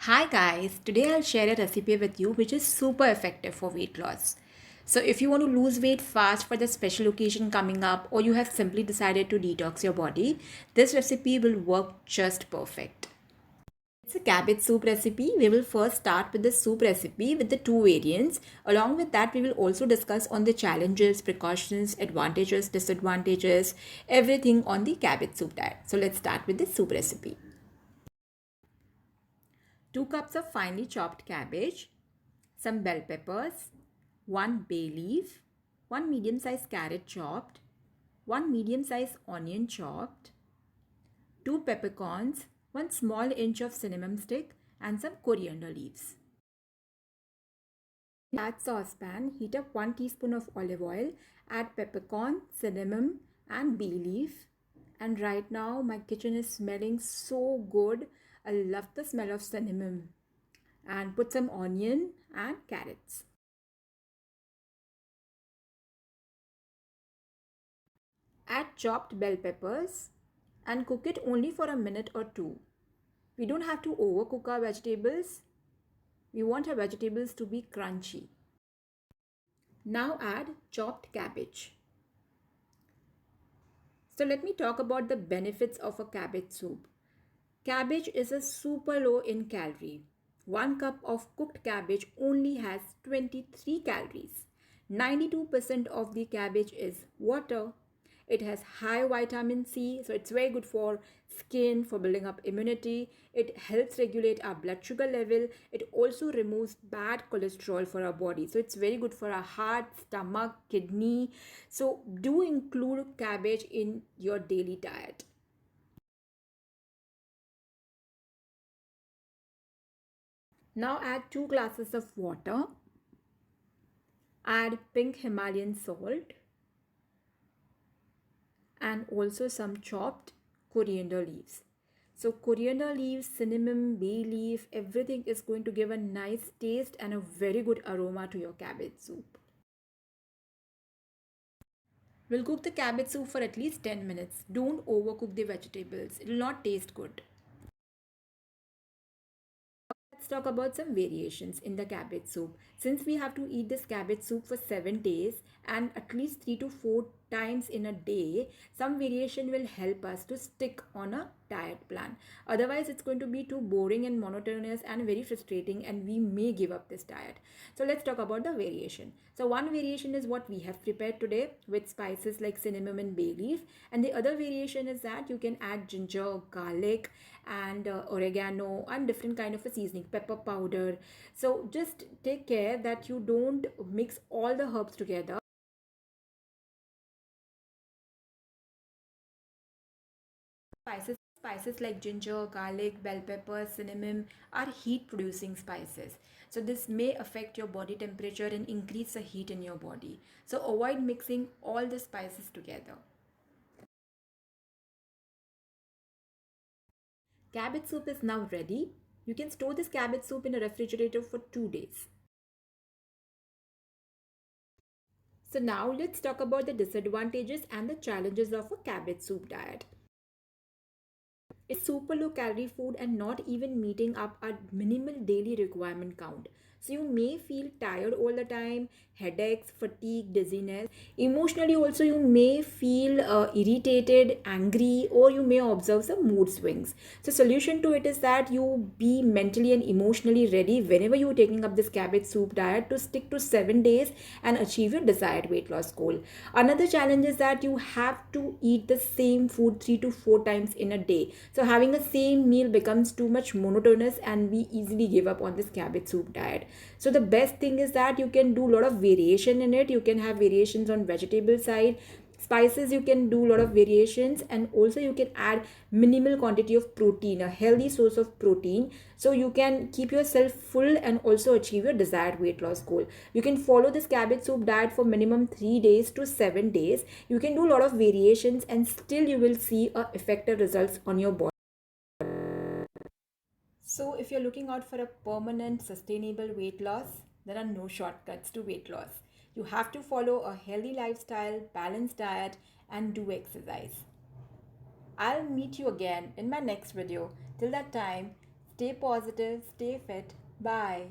Hi guys, today I'll share a recipe with you which is super effective for weight loss. So, if you want to lose weight fast for the special occasion coming up, or you have simply decided to detox your body, this recipe will work just perfect. It's a cabbage soup recipe. We will first start with the soup recipe with the two variants. Along with that, we will also discuss on the challenges, precautions, advantages, disadvantages, everything on the cabbage soup diet. So, let's start with the soup recipe. 2 cups of finely chopped cabbage, some bell peppers, 1 bay leaf, 1 medium sized carrot chopped, 1 medium sized onion chopped, 2 peppercorns, 1 small inch of cinnamon stick, and some coriander leaves. Large saucepan, heat up 1 teaspoon of olive oil, add peppercorn, cinnamon, and bay leaf. And right now, my kitchen is smelling so good. I love the smell of cinnamon. And put some onion and carrots. Add chopped bell peppers and cook it only for a minute or two. We don't have to overcook our vegetables. We want our vegetables to be crunchy. Now add chopped cabbage. So let me talk about the benefits of a cabbage soup. Cabbage is a super low in calorie. 1 cup of cooked cabbage only has 23 calories. 92% of the cabbage is water. It has high vitamin C, so it's very good for skin, for building up immunity. It helps regulate our blood sugar level. It also removes bad cholesterol for our body. So it's very good for our heart, stomach, kidney. So do include cabbage in your daily diet. Now add 2 glasses of water. Add pink Himalayan salt and also some chopped coriander leaves. So coriander leaves, cinnamon, bay leaf, everything is going to give a nice taste and a very good aroma to your cabbage soup. We'll cook the cabbage soup for at least 10 minutes. Don't overcook the vegetables. It will not taste good. Let's talk about some variations in the cabbage soup. Since we have to eat this cabbage soup for 7 days and at least 3 to 4 times in a day, some variation will help us to stick on a diet plan. Otherwise, it's going to be too boring and monotonous and very frustrating, and we may give up this diet. So let's talk about the variation. So one variation is what we have prepared today with spices like cinnamon and bay leaf, and the other variation is that you can add ginger, garlic, and oregano and different kind of a seasoning, pepper powder. So just take care that you don't mix all the herbs together. Spices like ginger, garlic, bell pepper, cinnamon are heat producing spices. So this may affect your body temperature and increase the heat in your body. So avoid mixing all the spices together. Cabbage soup is now ready. You can store this cabbage soup in a refrigerator for 2 days. So now let's talk about the disadvantages and the challenges of a cabbage soup diet. It's super low calorie food and not even meeting up a minimal daily requirement count. So you may feel tired all the time, headaches, fatigue, dizziness. Emotionally also you may feel irritated, angry, or you may observe some mood swings. So solution to it is that you be mentally and emotionally ready whenever you're taking up this cabbage soup diet to stick to 7 days and achieve your desired weight loss goal. Another challenge is that you have to eat the same food 3 to 4 times in a day. So having a same meal becomes too much monotonous and we easily give up on this cabbage soup diet. So the best thing is that you can do a lot of variation in it. You can have variations on vegetable side, spices, you can do a lot of variations, and also you can add minimal quantity of protein, a healthy source of protein, so you can keep yourself full and also achieve your desired weight loss goal. You can follow this cabbage soup diet for minimum 3 days to 7 days. You can do a lot of variations and still you will see effective results on your body. So, if you're looking out for a permanent, sustainable weight loss, there are no shortcuts to weight loss. You have to follow a healthy lifestyle, balanced diet, and do exercise. I'll meet you again in my next video. Till that time, Stay positive, stay fit. Bye.